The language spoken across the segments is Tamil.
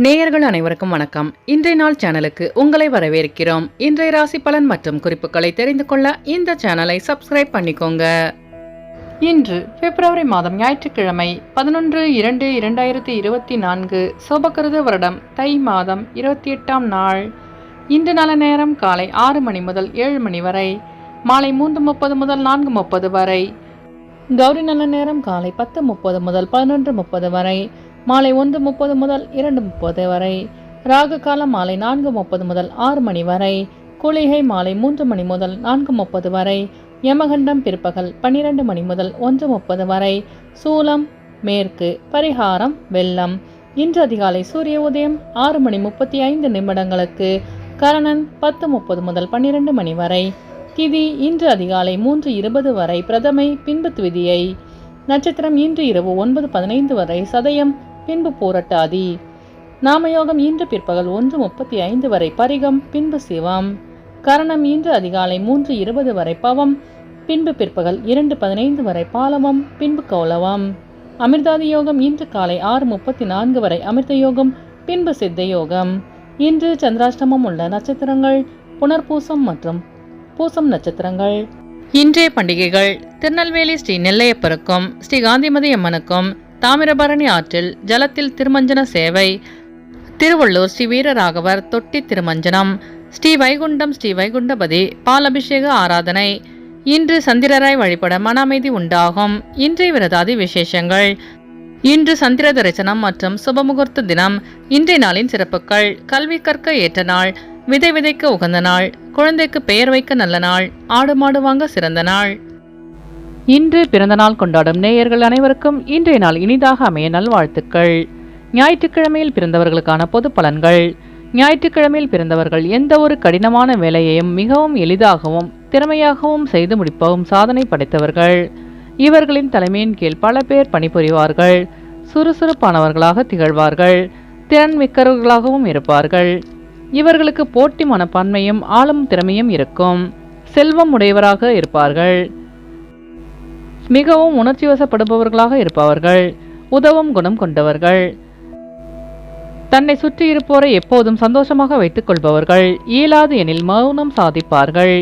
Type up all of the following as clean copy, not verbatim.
நேயர்கள் அனைவருக்கும் வணக்கம். இன்றைய நாள் சேனலுக்கு உங்களை வரவேற்கிறோம். இன்றைய ராசி பலன் மற்றும் குறிப்புகளை தெரிந்து கொள்ள இந்த சேனலை சப்ஸ்கிரைப் பண்ணிக்கோங்க. இன்று பிப்ரவரி மாதம் ஞாயிற்றுக்கிழமை 11/2/2024 சோபகிருது வருடம் தை மாதம் 28ஆம் நாள். இன்று நல்ல நேரம் காலை 6 மணி முதல் 7 மணி வரை, மாலை 3:30 முதல் 4:30 வரை. கௌரி நல்ல நேரம் காலை 10:30 முதல் 11:30 வரை, மாலை 1:30 முதல் 2:30 வரை. ராகு காலம் மாலை 4:30 முதல் 6 மணி வரை. குளிகை மாலை 3 மணி முதல் 4:30 வரை. யமகண்டம் பிற்பகல் 12 மணி முதல் 1:30 வரை. சூலம் மேற்கு. பரிகாரம் வெள்ளம். இன்று அதிகாலை சூரிய உதயம் 6 மணி 35 நிமிடங்களுக்கு. கரணன் 10:30 முதல் 12 மணி வரை. திதி இன்று அதிகாலை 3:20 வரை பிரதமை, பின்பு துவிதியை. நட்சத்திரம் இன்று இரவு 9:15 வரை சதயம், பின்பு பூரட்டாதி. நாமயோகம் இன்று பிற்பகல் 1:35 வரை பரிகம், பின்பு சிவம். கரணம் இன்று அதிகாலை 3:20 வரை பவம், பின்பு பிற்பகல் 2:15 வரை பாலவம், பின்பு கௌலவம். அமிர்தாதி யோகம் இன்று காலை 6:34 வரை அமிர்த யோகம், பின்பு சித்த யோகம். இன்று சந்திராஷ்டமம் உள்ள நட்சத்திரங்கள் புனர்பூசம் மற்றும் பூசம் நட்சத்திரங்கள். இன்றைய பண்டிகைகள்: திருநெல்வேலி ஸ்ரீ நெல்லையப்பருக்கும் ஸ்ரீ காந்திமதி அம்மனுக்கும் தாமிரபரணி ஆற்றில் ஜலத்தில் திருமஞ்சன சேவை. திருவள்ளூர் ஸ்ரீ வீரராகவர் தொட்டி திருமஞ்சனம். ஸ்ரீ வைகுண்டம் ஸ்ரீ வைகுண்டபதி பாலபிஷேக ஆராதனை. இன்று சந்திரராய் வழிபட மன அமைதி உண்டாகும். இன்றைய விரதாதி விசேஷங்கள்: இன்று சந்திர தரிசனம் மற்றும் சுபமுகூர்த்த தினம். இன்றைய நாளின் சிறப்புகள்: கல்வி கற்க ஏற்ற நாள், விதை விதைக்க உகந்த நாள், குழந்தைக்கு பெயர் வைக்க நல்ல நாள், ஆடு மாடு வாங்க சிறந்த நாள். இன்று பிறந்த நாள் கொண்டாடும் நேயர்கள் அனைவருக்கும் இன்றைய நாள் இனிதாக அமைய நல்வாழ்த்துக்கள். ஞாயிற்றுக்கிழமையில் பிறந்தவர்களுக்கான பொது பலன்கள். ஞாயிற்றுக்கிழமையில் பிறந்தவர்கள் எந்த ஒரு கடினமான வேலையையும் மிகவும் எளிதாகவும் திறமையாகவும் செய்து முடிப்பவும் சாதனை படைத்தவர்கள். இவர்களின் தலைமையின் கீழ் பல பேர் பணிபுரிவார்கள். சுறுசுறுப்பானவர்களாக திகழ்வார்கள். திறன் மிக்கவர்களாகவும் இருப்பார்கள். இவர்களுக்கு போட்டி மனப்பான்மையும் ஆளும் திறமையும் இருக்கும். செல்வம் உடையவராக இருப்பார்கள். மிகவும் உணர்ச்சி வசப்படுபவர்களாக இருப்பவர்கள். உதவும் குணம் கொண்டவர்கள். தன்னை சுற்றி இருப்போரை எப்போதும் சந்தோஷமாக வைத்துக் கொள்பவர்கள். இயலாது எனில் மௌனம் சாதிப்பார்கள்.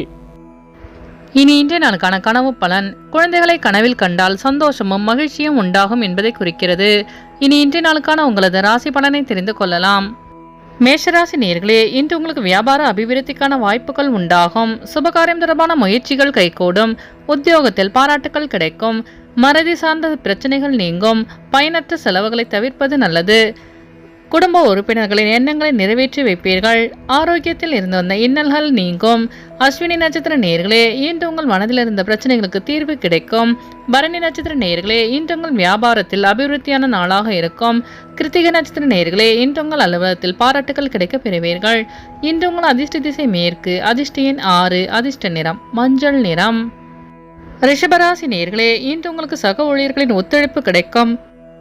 இனி இன்றைய நாளுக்கான கனவு பலன். குழந்தைகளை கனவில் கண்டால் சந்தோஷமும் மகிழ்ச்சியும் உண்டாகும் என்பதை குறிக்கிறது. இனி இன்றைய நாளுக்கான உங்களது ராசி பலனை தெரிந்து கொள்ளலாம். மேஷராசி நேயர்களே, இன்று உங்களுக்கு வியாபார அபிவிருத்திக்கான வாய்ப்புகள் உண்டாகும். சுபகாரியம் தொடர்பான முயற்சிகள் கைகூடும். உத்தியோகத்தில் பாராட்டுகள் கிடைக்கும். மறதி சார்ந்த பிரச்சனைகள் நீங்கும். பயனற்ற செலவுகளை தவிர்ப்பது நல்லது. குடும்ப உறுப்பினர்களின் எண்ணங்களை நிறைவேற்றி வைப்பீர்கள். ஆரோக்கியத்தில் இருந்து வந்த இன்னல்கள் நீங்கும். அஸ்வினி நட்சத்திர நேயர்களே, இன்று உங்கள் மனதில் இருந்த பிரச்சனைகளுக்கு தீர்வு கிடைக்கும். பரணி நட்சத்திர நேயர்களே, இன்று உங்கள் வியாபாரத்தில் அபிவிருத்தியான நாளாக இருக்கும். கிருத்திகை நட்சத்திர நேயர்களே, இன்று உங்கள் அலுவலகத்தில் பாராட்டுகள் கிடைக்க பெறுவீர்கள். இன்று உங்கள் அதிர்ஷ்ட திசை மேற்கு. அதிர்ஷ்ட எண் 6. அதிர்ஷ்ட நிறம் மஞ்சள் நிறம். ரிஷபராசி நேயர்களே, இன்று உங்களுக்கு சக ஊழியர்களின் ஒத்துழைப்பு கிடைக்கும்.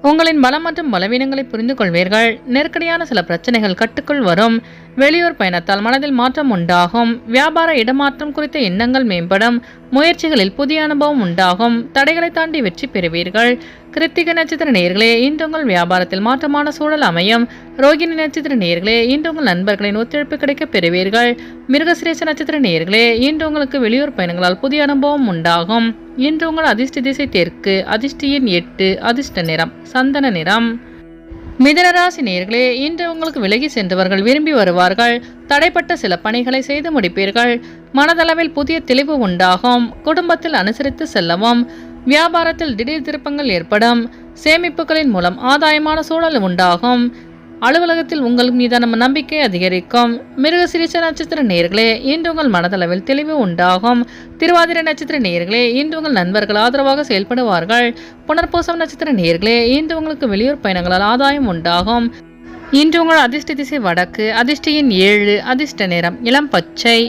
உங்களின் பலம் மற்றும் பலவீனங்களை புரிந்து கொள்வீர்கள். நெருக்கடியான சில பிரச்சனைகள் கட்டுக்குள் வரும். வெளியூர் பயணத்தால் மனதில் மாற்றம் உண்டாகும். வியாபார இடமாற்றம் குறித்த எண்ணங்கள் மேம்படும். முயற்சிகளில் புதிய அனுபவம் உண்டாகும். தடைகளை தாண்டி வெற்றி பெறுவீர்கள். கிருத்திகை நட்சத்திர நேயர்களே, இன்று உங்கள் வியாபாரத்தில் மாற்றமான சூழல் அமையும். ரோகிணி நட்சத்திர நேயர்களே, இன்று உங்கள் நண்பர்களின் ஒத்துழைப்பு கிடைக்க பெறுவீர்கள். மிருகசிரேச நட்சத்திர நேயர்களே, இன்று உங்களுக்கு வெளியூர் பயணங்களால் புதிய அனுபவம் உண்டாகும். இன்று உங்கள் அதிர்ஷ்ட திசை தெற்கு. அதிர்ஷ்ட எண் 8. அதிர்ஷ்ட நிறம் சந்தன நிறம். மிதுனராசி நேயர்களே, இன்று உங்களுக்கு விலகி சென்றவர்கள் விரும்பி வருவார்கள். தடைப்பட்ட சில பணிகளை செய்து முடிப்பீர்கள். மனதளவில் புதிய தெளிவு உண்டாகும். குடும்பத்தில் அனுசரித்து செல்லவும். வியாபாரத்தில் திடீர் திருப்பங்கள் ஏற்படும். சேமிப்புகளின் மூலம் ஆதாயமான சூழல் உண்டாகும். அலுவலகத்தில் உங்கள் மீதான நம்பிக்கை அதிகரிக்கும். மிருகசிரீஷ நட்சத்திர நேயர்களே, இன்று உங்கள் மனதளவில் தெளிவு உண்டாகும். திருவாதிரை நட்சத்திர நேயர்களே, இன்று உங்கள் நண்பர்கள் ஆதரவாக செயல்படுவார்கள். புனர்பூசம் நட்சத்திர நேயர்களே, இன்று உங்களுக்கு வெளியூர் பயணங்களால் ஆதாயம் உண்டாகும். இன்று உங்கள் அதிர்ஷ்ட திசை வடக்கு. அதிர்ஷ்ட எண் 7. அதிர்ஷ்ட நிறம் இளம் பச்சை.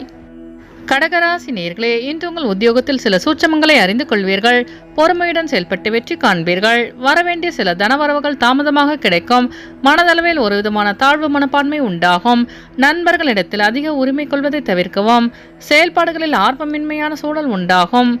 கடகராசி நேயர்களே, இன்று உங்கள் உத்தியோகத்தில் சில சூட்சமங்களை அறிந்து கொள்வீர்கள். பொறுமையுடன் செயல்பட்டு வெற்றி காண்பீர்கள். வரவேண்டிய சில தனவரவுகள் தாமதமாக கிடைக்கும். மனதளவில் ஒரு விதமான தாழ்வு மனப்பான்மை உண்டாகும். நண்பர்களிடத்தில் அதிக உரிமை கொள்வதை தவிர்க்கவும். செயல்பாடுகளில் ஆர்வமின்மையான சூழல் உண்டாகும்.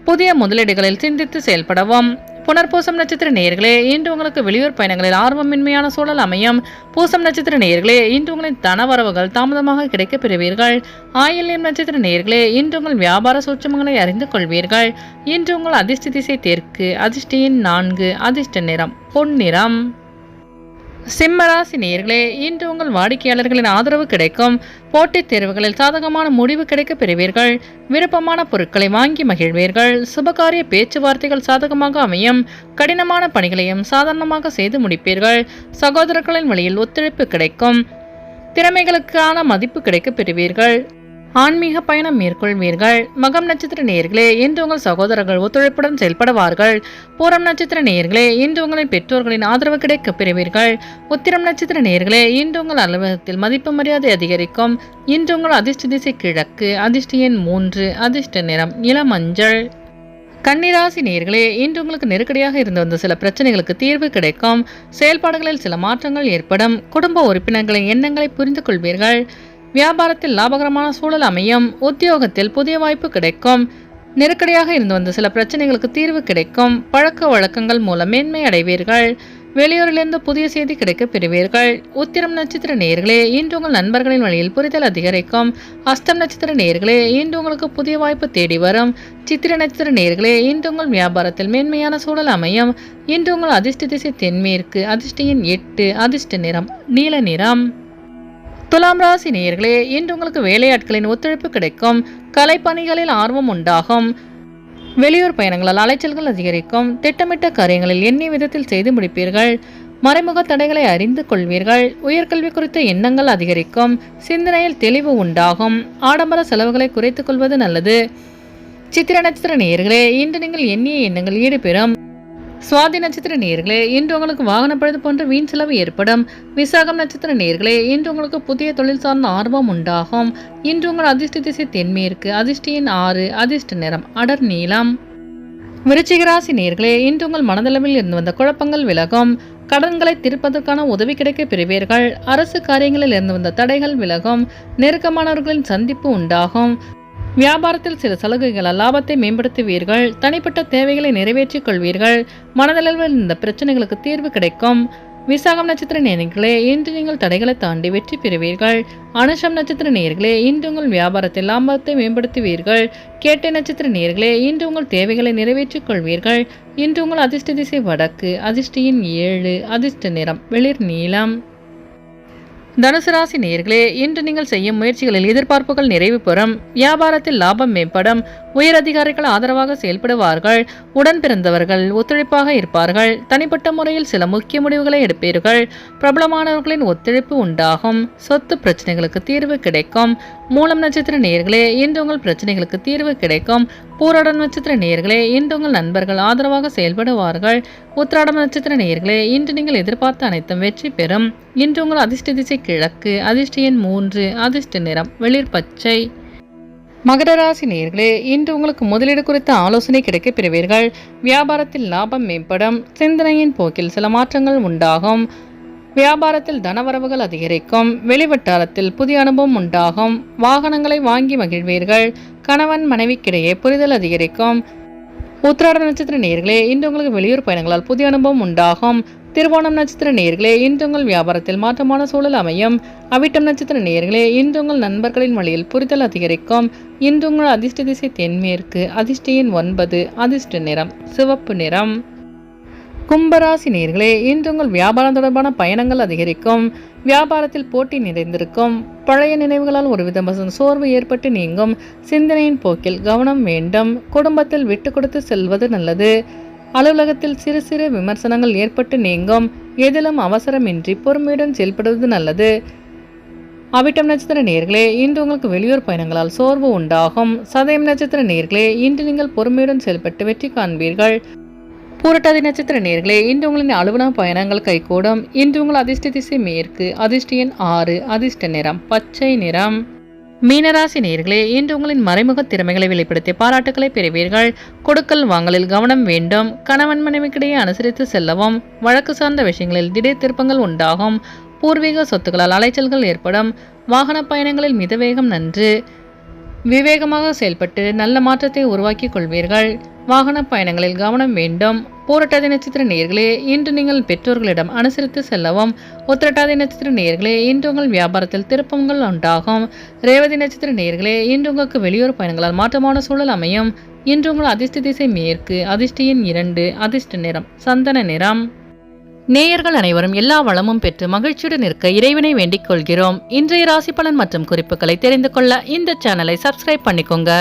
புதிய முதலீடுகளில் சிந்தித்து செயல்படவும். புனர்பூசம் நட்சத்திர நேயர்களே, இன்று உங்களுக்கு வெளியூர் பயணங்களில் ஆர்வமின்மையான சூழல் அமையும். பூசம் நட்சத்திர நேயர்களே, இன்று உங்களின் தனவரவுகள் தாமதமாக கிடைக்கப் பெறுவீர்கள். ஆயில்யம் நட்சத்திர நேயர்களே, இன்று உங்கள் வியாபார சூட்சமங்களை அறிந்து கொள்வீர்கள். இன்று உங்கள் அதிர்ஷ்ட திசை தெற்கு, அதிர்ஷ்ட எண் 4, அதிர்ஷ்ட நிறம் பொன்னிறம். சிம்மராசி நேயர்களே, இன்று உங்கள் வாடிக்கையாளர்களின் ஆதரவு கிடைக்கும். போட்டித் தேர்வுகளில் சாதகமான முடிவு கிடைக்க பெறுவீர்கள். விருப்பமான பொருட்களை வாங்கி மகிழ்வீர்கள். சுபகாரிய பேச்சுவார்த்தைகள் சாதகமாக அமையும். கடினமான பணிகளையும் சாதாரணமாக செய்து முடிப்பீர்கள். சகோதரர்களின் வழியில் ஒத்துழைப்பு கிடைக்கும். திறமைகளுக்கான மதிப்பு கிடைக்க பெறுவீர்கள். ஆன்மீக பயணம் மேற்கொள்வீர்கள். மகம் நட்சத்திர நேயர்களே, இன்று உங்கள் சகோதரர்கள் ஒத்துழைப்புடன் செயல்படுவார்கள். பூரம் நட்சத்திர நேயர்களே, இன்று உங்களின் பெற்றோர்களின் ஆதரவு கிடைக்க பெறுவீர்கள். உத்திரம் நட்சத்திர நேயர்களே, இன்று உங்கள் அலுவலகத்தில் மதிப்பு மரியாதை அதிகரிக்கும். இன்று உங்கள் அதிர்ஷ்ட திசை கிழக்கு, அதிர்ஷ்ட எண் 3, அதிர்ஷ்ட நிறம் இளமஞ்சள். கன்னிராசி நேயர்களே, இன்று உங்களுக்கு நெருக்கடியாக இருந்து வந்த சில பிரச்சனைகளுக்கு தீர்வு கிடைக்கும். செயல்பாடுகளில் சில மாற்றங்கள் ஏற்படும். குடும்ப உறுப்பினர்களின் எண்ணங்களை புரிந்து கொள்வீர்கள். வியாபாரத்தில் லாபகரமான சூழல் அமையும். உத்தியோகத்தில் புதிய வாய்ப்பு கிடைக்கும். நெருக்கடியாக இருந்து வந்த சில பிரச்சனைகளுக்கு தீர்வு கிடைக்கும். பழக்க வழக்கங்கள் மூலம் மேன்மை அடைவீர்கள். வெளியூரிலிருந்து புதிய செய்தி கிடைக்க பெறுவீர்கள். உத்திரம் நட்சத்திர நேயர்களே, இன்று உங்கள் நண்பர்களின் வழியில் புரிதல் அதிகரிக்கும். அஸ்தம் நட்சத்திர நேயர்களே, இன்று உங்களுக்கு புதிய வாய்ப்பு தேடி வரும். சித்திர நட்சத்திர நேயர்களே, இன்று உங்கள் வியாபாரத்தில் மேன்மையான சூழல் அமையும். இன்று உங்கள் அதிர்ஷ்ட திசை தென்மேற்கு, அதிர்ஷ்ட எண் 8, அதிர்ஷ்ட நிறம் நீல நிறம். துலாம் ராசி நேயர்களே, இன்று உங்களுக்கு வேலையாட்களின் ஒத்துழைப்பு கிடைக்கும். கலைப்பணிகளில் ஆர்வம் உண்டாகும். வெளியூர் பயணங்களால் அலைச்சல்கள் அதிகரிக்கும். திட்டமிட்ட காரியங்களில் எண்ணிய விதத்தில் செய்து முடிப்பீர்கள். மறைமுக தடைகளை அறிந்து கொள்வீர்கள். உயர்கல்வி குறித்த எண்ணங்கள் அதிகரிக்கும். சிந்தனையில் தெளிவு உண்டாகும். ஆடம்பர செலவுகளை குறைத்துக் கொள்வது நல்லது. சித்திர நட்சத்திர நேயர்களே, இன்று நீங்கள் எண்ணிய எண்ணங்கள் ஈடுபெறும். சுவாதி நட்சத்திர நேயர்களே, இன்று உங்களுக்கு வாகன பழுது போன்ற வீண் செலவு ஏற்படும். விசாகம் நட்சத்திர நேயர்களே, இன்று உங்களுக்கு புதிய தொழில் சார்ந்த ஆர்வம் உண்டாகும். இன்று உங்கள் அதிர்ஷ்ட திசை தென்மேற்கு, அதிர்ஷ்ட எண் 6, அதிர்ஷ்ட நிறம் அடர் நீலம். விருச்சிக ராசி நேயர்களே, இன்று உங்கள் மனதளவில் இருந்து வந்த குழப்பங்கள் விலகும். கடன்களை தீர்ப்பதற்கான உதவி கிடைக்க பெறுவீர்கள். அரசு காரியங்களில் இருந்து வந்த தடைகள் விலகும். நெருக்கமானவர்களின் சந்திப்பு உண்டாகும். வியாபாரத்தில் சில சலுகைகளால் லாபத்தை மேம்படுத்துவீர்கள். தனிப்பட்ட தேவைகளை நிறைவேற்றிக் கொள்வீர்கள். மனதளவில் இந்த பிரச்சனைகளுக்கு தீர்வு கிடைக்கும். விசாகம் நட்சத்திர நேயர்களே, இன்று நீங்கள் தடைகளை தாண்டி வெற்றி பெறுவீர்கள். அனுஷம் நட்சத்திர நேயர்களே, இன்று உங்கள் வியாபாரத்தில் லாபத்தை மேம்படுத்துவீர்கள். கேட்டை நட்சத்திர நேயர்களே, இன்று உங்கள் தேவைகளை நிறைவேற்றிக் கொள்வீர்கள். இன்று உங்கள் அதிர்ஷ்ட திசை வடக்கு, அதிர்ஷ்ட எண் 7, அதிர்ஷ்ட நிறம் வெளிர் நீலம். தனுசு ராசி நேயர்களே, இன்று நீங்கள் செய்யும் முயற்சிகளில் எதிர்பார்ப்புகள் நிறைவு பெறும். வியாபாரத்தில் லாபம் மேம்படும். உயர் அதிகாரிகள் ஆதரவாக செயல்படுவார்கள். உடன் பிறந்தவர்கள் ஒத்துழைப்பாக இருப்பார்கள். தனிப்பட்ட முறையில் சில முக்கிய முடிவுகளை எடுப்பீர்கள். பிரபலமானவர்களின் ஒத்துழைப்பு உண்டாகும். சொத்து பிரச்சனைகளுக்கு தீர்வு கிடைக்கும். மூலம் நட்சத்திர நேயர்களே, இன்று உங்கள் பிரச்சனைகளுக்கு தீர்வு கிடைக்கும். பூராடம் நட்சத்திர நேயர்களே, இன்று உங்கள் நண்பர்கள் ஆதரவாக செயல்படுவார்கள். உத்திராடம் நட்சத்திர நேயர்களே, இன்று நீங்கள் எதிர்பார்த்த அனைத்தும் வெற்றி பெறும். இன்று உங்கள் அதிர்ஷ்ட திசை கிழக்கு, அதிர்ஷ்ட எண் 3, அதிர்ஷ்ட நிறம் வெளிர் பச்சை. மகர ராசி நேயர்களே, இன்று உங்களுக்கு முதலீடு குறித்த ஆலோசனை கிடைக்க பெறுவீர்கள். வியாபாரத்தில் லாபம் மேம்படும். சிந்தனையின் போக்கில் சில மாற்றங்கள் உண்டாகும். வியாபாரத்தில் தனவரவுகள் அதிகரிக்கும். வெளிவட்டாரத்தில் புதிய அனுபவம் உண்டாகும். வாகனங்களை வாங்கி மகிழ்வீர்கள். கணவன் மனைவிக்கிடையே புரிதல் அதிகரிக்கும். உத்திராட நட்சத்திர நேயர்களே, இன்று உங்களுக்கு வெளியூர் பயணங்களால் புதிய அனுபவம் உண்டாகும். திருவோணம் நட்சத்திர நேயர்களே, இன்று உங்கள் வியாபாரத்தில் மாற்றமான சூழல் அமையும். அவிட்டம் நட்சத்திர நேயர்களே, இன்று உங்கள் நண்பர்களின் வழியில் புரிதல் அதிகரிக்கும். இன்று உங்கள் அதிர்ஷ்ட திசை தென்மேற்கு, அதிர்ஷ்ட எண் 9, அதிர்ஷ்ட நிறம் சிவப்பு நிறம். கும்பராசி நேயர்களே, இன்று உங்கள் வியாபாரம் தொடர்பான பயணங்கள் அதிகரிக்கும். வியாபாரத்தில் போட்டி நிறைந்திருக்கும். பழைய நினைவுகளால் ஒருவித சோர்வு ஏற்பட்டு நீங்கும். சிந்தனையின் போக்கில் கவனம் வேண்டும். குடும்பத்தில் விட்டு கொடுத்து செல்வது நல்லது. அலுவலகத்தில் சிறு சிறு விமர்சனங்கள் ஏற்பட்டு நீங்கும். எதிலும் அவசரமின்றி பொறுமையுடன் செயல்படுவது நல்லது. அவிட்டம் நட்சத்திர நேயர்களே, இன்று உங்களுக்கு வெளியூர் பயணங்களால் சோர்வு உண்டாகும். சதயம் நட்சத்திர நேயர்களே, இன்று நீங்கள் பொறுமையுடன் செயல்பட்டு வெற்றி காண்பீர்கள். பூரட்டாதி நட்சத்திர நேயர்களே, இன்று உங்களின் அலுவலக பயணங்கள் கைகூடும். இன்று உங்கள் அதிர்ஷ்ட திசை மேற்கு, அதிர்ஷ்ட எண் 6, அதிர்ஷ்ட நிறம் பச்சை நிறம். மீனராசி நேயர்களே, இன்று உங்களின் மறைமுக திறமைகளை வெளிப்படுத்தி பாராட்டுகளை பெறுவீர்கள். கொடுக்கல் வாங்கலில் கவனம் வேண்டும். கணவன் மனைவிக்கிடையே அனுசரித்து செல்லவும். வழக்கு சார்ந்த விஷயங்களில் திடீர் திருப்பங்கள் உண்டாகும். பூர்வீக சொத்துக்களால் அலைச்சல்கள் ஏற்படும். வாகன பயணங்களில் மிதவேகம் நன்று. விவேகமாக செயல்பட்டு நல்ல மாற்றத்தை உருவாக்கி கொள்வீர்கள். வாகன பயணங்களில் கவனம் வேண்டும். பூரட்டாதி நட்சத்திர நேயர்களே, இன்று நீங்கள் பெற்றோர்களிடம் அனுசரித்து செல்லவும். உத்திரட்டாதி நட்சத்திர நேயர்களே, இன்று உங்கள் வியாபாரத்தில் திருப்பங்கள் உண்டாகும். ரேவதி நட்சத்திர நேயர்களே, இன்று உங்களுக்கு வெளியூர் பயணங்களால் மாற்றமான சூழல் அமையும். இன்று உங்கள் அதிர்ஷ்ட திசை மேற்கு, அதிர்ஷ்ட எண் 2, அதிர்ஷ்ட நிறம் சந்தன நிறம். நேயர்கள் அனைவரும் எல்லா வளமும் பெற்று மகிழ்ச்சியுடன் இருக்க இறைவனை வேண்டிக் கொள்கிறோம். இன்றைய ராசி பலன் மற்றும் குறிப்புகளை தெரிந்து கொள்ள இந்த சேனலை சப்ஸ்கிரைப் பண்ணிக்கோங்க.